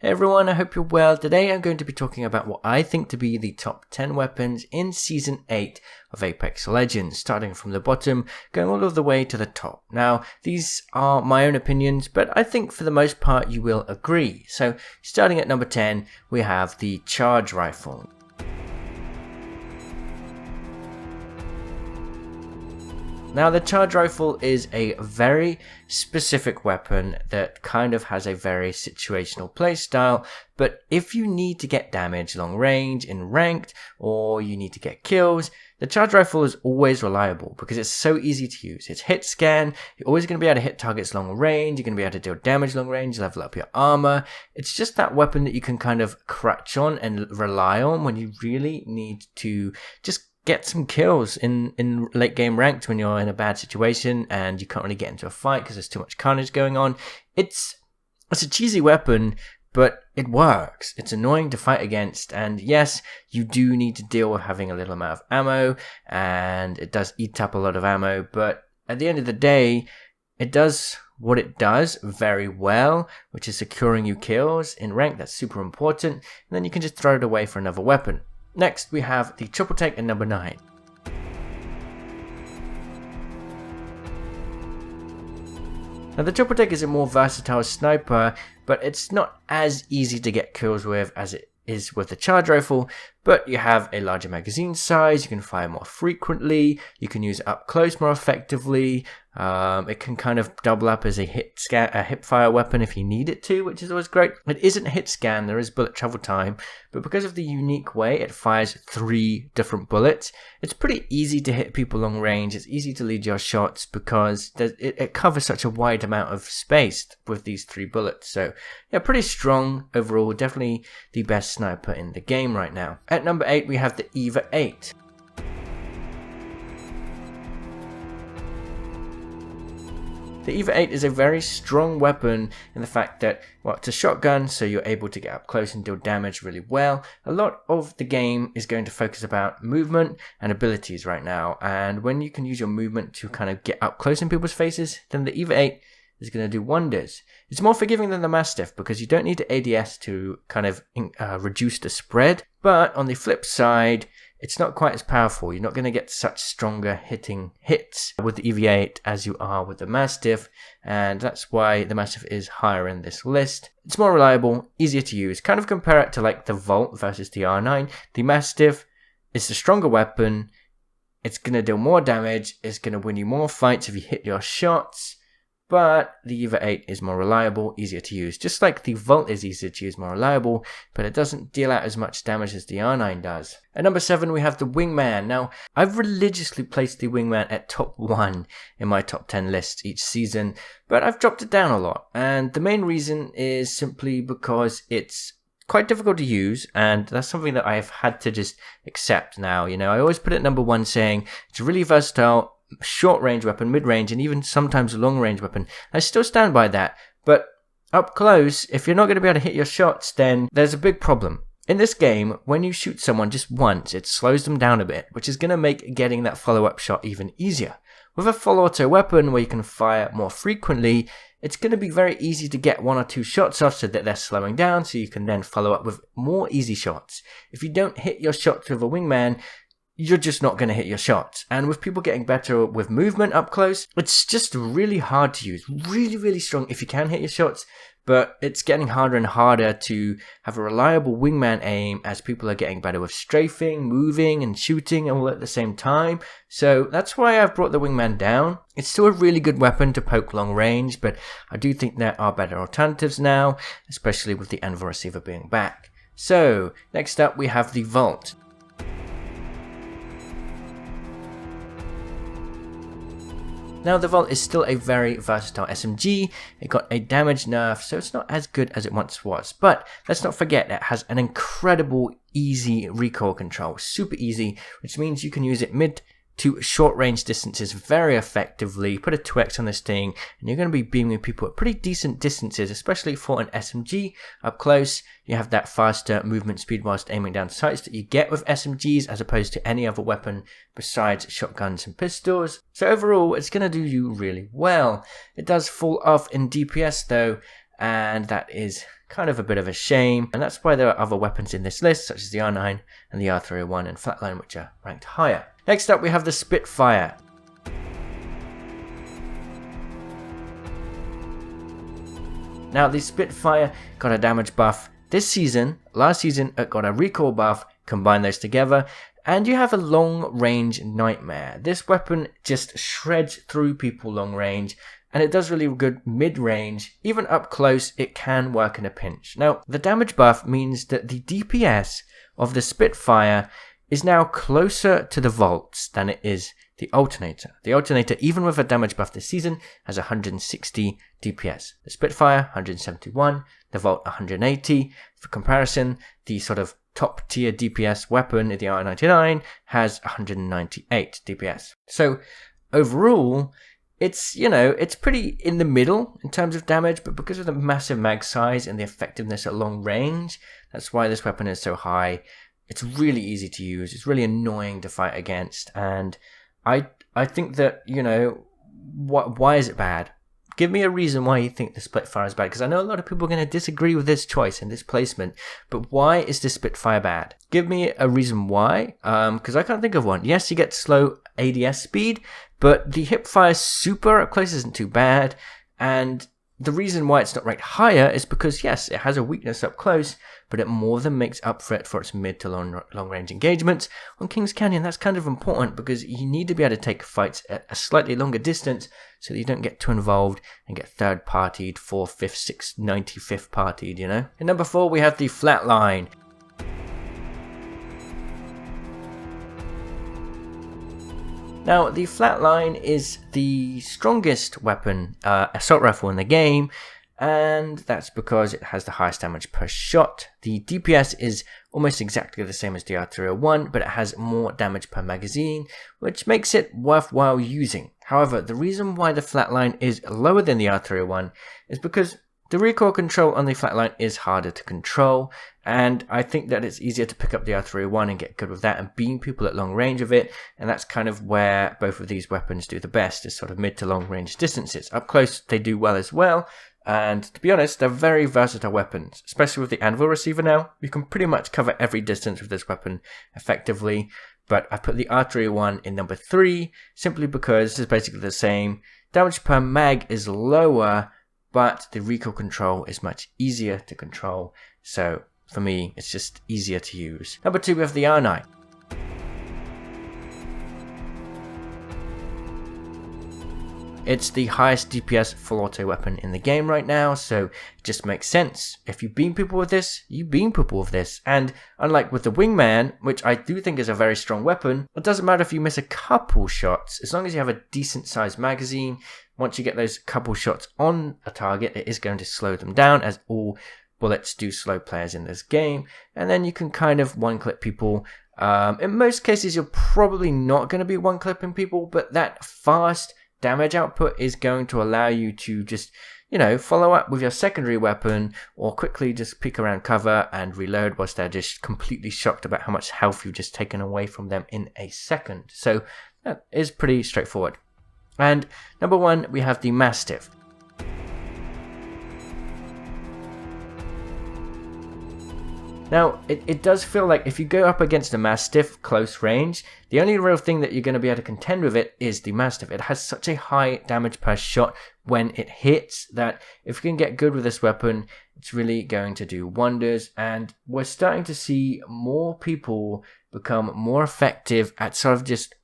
Hey everyone, I hope you're well. Today I'm going to be talking about what I think to be the top 10 weapons in Season 8 of Apex Legends, starting from the bottom, going all of the way to the top. Now, these are my own opinions, but I think for the most part you will agree. So, starting at number 10, we have the Charge Rifle. Now, the Charge Rifle is a very specific weapon that kind of has a very situational playstyle, but if you need to get damage long range in ranked, or you need to get kills, the Charge Rifle is always reliable because it's so easy to use. It's hit scan, you're always going to be able to hit targets long range, you're going to be able to deal damage long range, level up your armor. It's just that weapon that you can kind of crutch on and rely on when you really need to just get some kills in late game ranked when you're in a bad situation and you can't really get into a fight because there's too much carnage going on. It's a cheesy weapon, but it works. It's annoying to fight against, and yes, you do need to deal with having a little amount of ammo, and it does eat up a lot of ammo, but at the end of the day, it does what it does very well, which is securing you kills in rank. That's super important, and then you can just throw it away for another weapon. Next, we have the Triple Take at number 9. Now, the Triple Take is a more versatile sniper, but it's not as easy to get kills with as it is with the Charge Rifle, but you have a larger magazine size, you can fire more frequently, you can use it up close more effectively, it can kind of double up as a hip fire weapon if you need it to, which is always great. It isn't hit scan, there is bullet travel time, but because of the unique way it fires 3 different bullets, it's pretty easy to hit people long range, it's easy to lead your shots because it covers such a wide amount of space with these 3 bullets. So yeah, pretty strong overall, definitely the best sniper in the game right now. At number 8, we have the EVA 8. The EVA 8 is a very strong weapon in the fact that, well, it's a shotgun, so you're able to get up close and deal damage really well. A lot of the game is going to focus about movement and abilities right now, and when you can use your movement to kind of get up close in people's faces, then the EVA 8 is going to do wonders. It's more forgiving than the MASTIFF because you don't need the ADS to kind of reduce the spread, but on the flip side, it's not quite as powerful. You're not going to get such stronger hitting hits with the EVA 8 as you are with the MASTIFF, and that's why the MASTIFF is higher in this list. It's more reliable, easier to use. Kind of compare it to like the Volt versus the R9. The MASTIFF is the stronger weapon. It's going to deal more damage. It's going to win you more fights if you hit your shots. But the EVA 8 is more reliable, easier to use. Just like the Volt is easier to use, more reliable, but it doesn't deal out as much damage as the R9 does. At number 7, we have the Wingman. Now, I've religiously placed the Wingman at top 1 in my top 10 lists each season, but I've dropped it down a lot. And the main reason is simply because it's quite difficult to use, and that's something that I've had to just accept now. You know, I always put it at number 1 saying it's really versatile, short range weapon, mid range, and even sometimes a long range weapon. I still stand by that, but up close, if you're not going to be able to hit your shots, then there's a big problem. In this game, when you shoot someone just once, it slows them down a bit, which is going to make getting that follow-up shot even easier. With a full auto weapon where you can fire more frequently, it's going to be very easy to get 1 or 2 shots off so that they're slowing down, so you can then follow up with more easy shots. If you don't hit your shots with a Wingman, you're just not going to hit your shots. And with people getting better with movement up close, it's just really hard to use. Really, really strong if you can hit your shots, but it's getting harder and harder to have a reliable Wingman aim as people are getting better with strafing, moving, and shooting all at the same time. So that's why I've brought the Wingman down. It's still a really good weapon to poke long range, but I do think there are better alternatives now, especially with the Anvil receiver being back. So, next up we have the Volt. Now, the Volt is still a very versatile SMG. It got a damage nerf, so it's not as good as it once was. But let's not forget it has an incredible easy recoil control, super easy, which means you can use it mid to short range distances very effectively. Put a 2x on this thing and you're going to be beaming people at pretty decent distances, especially for an SMG. Up close, you have that faster movement speed whilst aiming down sights that you get with SMGs as opposed to any other weapon besides shotguns and pistols. So overall, it's going to do you really well. It does fall off in DPS though, and that is kind of a bit of a shame, and that's why there are other weapons in this list, such as the R9 and the R301 and Flatline, which are ranked higher. Next up, we have the Spitfire. Now, the Spitfire got a damage buff this season. Last season, it got a recoil buff. Combine those together, and you have a long-range nightmare. This weapon just shreds through people long range, and it does really good mid-range. Even up close, it can work in a pinch. Now, the damage buff means that the DPS of the Spitfire is now closer to the Volts than it is the Alternator. The Alternator, even with a damage buff this season, has 160 DPS. The Spitfire, 171. The Volt, 180. For comparison, the sort of top tier DPS weapon, the R99, has 198 DPS. So overall, it's, you know, it's pretty in the middle in terms of damage, but because of the massive mag size and the effectiveness at long range, that's why this weapon is so high. It's really easy to use. It's really annoying to fight against, and I think that, you know, why is it bad? Give me a reason why you think the Spitfire is bad, because I know a lot of people are going to disagree with this choice and this placement, but why is the Spitfire bad? Give me a reason why, because I can't think of one. Yes, you get slow ADS speed, but the hipfire super up close isn't too bad, and the reason why it's not ranked higher is because, yes, it has a weakness up close, but it more than makes up for it for its mid to long range engagements. On Kings Canyon, that's kind of important because you need to be able to take fights at a slightly longer distance so that you don't get too involved and get third partied, 4th, 5th, 6th, 95th partied, you know? And number 4, we have the Flatline. Now, the Flatline is the strongest weapon, assault rifle in the game, and that's because it has the highest damage per shot. The DPS is almost exactly the same as the R301, but it has more damage per magazine, which makes it worthwhile using. However, the reason why the Flatline is lower than the R301 is because the recoil control on the Flatline is harder to control, and I think that it's easier to pick up the R301 and get good with that and beam people at long range of it, and that's kind of where both of these weapons do the best, is sort of mid to long range distances. Up close, they do well as well, and to be honest, they're very versatile weapons, especially with the anvil receiver now. You can pretty much cover every distance with this weapon effectively, but I put the R301 in number 3, simply because it's basically the same. Damage per mag is lower, but the recoil control is much easier to control, so for me, it's just easier to use. Number 2, we have the R9. It's the highest DPS full auto weapon in the game right now, so it just makes sense. If you beam people with this, you beam people with this. And unlike with the Wingman, which I do think is a very strong weapon, it doesn't matter if you miss a couple shots, as long as you have a decent sized magazine. Once you get those couple shots on a target, it is going to slow them down, as all bullets do slow players in this game. And then you can kind of one-clip people. In most cases, you're probably not going to be one-clipping people, but that fast damage output is going to allow you to just, you know, follow up with your secondary weapon, or quickly just peek around cover and reload whilst they're just completely shocked about how much health you've just taken away from them in a second. So that is pretty straightforward. And number 1, we have the Mastiff. Now, it does feel like if you go up against a Mastiff close range, the only real thing that you're going to be able to contend with it is the Mastiff. It has such a high damage per shot when it hits that if you can get good with this weapon, it's really going to do wonders. And we're starting to see more people become more effective at sort of just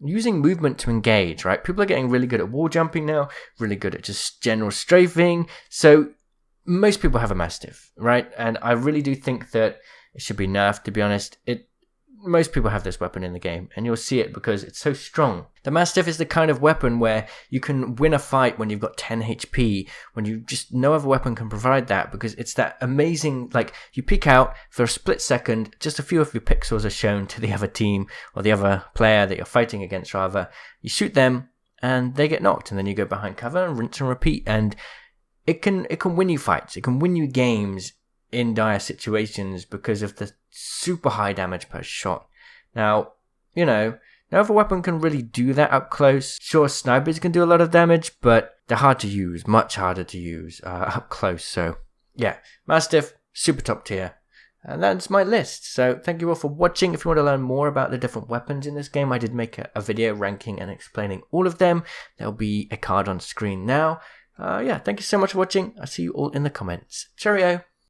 using movement to engage, right? People are getting really good at wall jumping now, really good at just general strafing. So most people have a Mastiff, right? And I really do think that it should be nerfed, to be honest. Most people have this weapon in the game, and you'll see it because it's so strong. The Mastiff is the kind of weapon where you can win a fight when you've got 10 HP, when you just no other weapon can provide that, because it's that amazing, like, you peek out for a split second, just a few of your pixels are shown to the other team, or the other player that you're fighting against rather. You shoot them, and they get knocked, and then you go behind cover and rinse and repeat, and it can win you fights, it can win you games in dire situations because of the super high damage per shot. Now, you know, no other weapon can really do that up close. Sure, snipers can do a lot of damage, but they're hard to use, much harder to use up close. So yeah, Mastiff, super top tier. And that's my list. So thank you all for watching. If you want to learn more about the different weapons in this game, I did make a video ranking and explaining all of them. There'll be a card on screen now. Yeah, thank you so much for watching. I'll see you all in the comments. Cheerio.